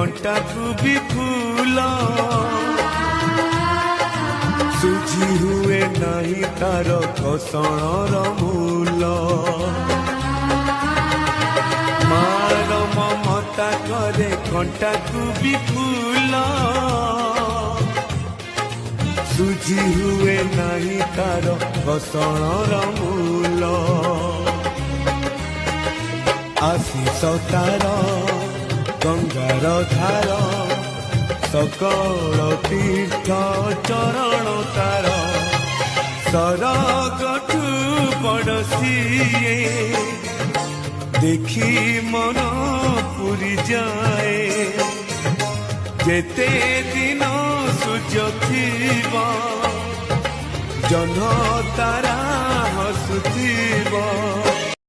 कंटा को भी फूल सुझी हुए नहीं तार घसणर मूल मार ममता करे कंटा को भी फूल सुझी हुए नहीं तार घसणर मूल आशीष तार गंगार धार सकल तीर्थ चरण तार सरगठु बड़ सिए देखी मन पुरी जाए जेते दिन सूर्य थिबा जह्न तारा हसुथिबा।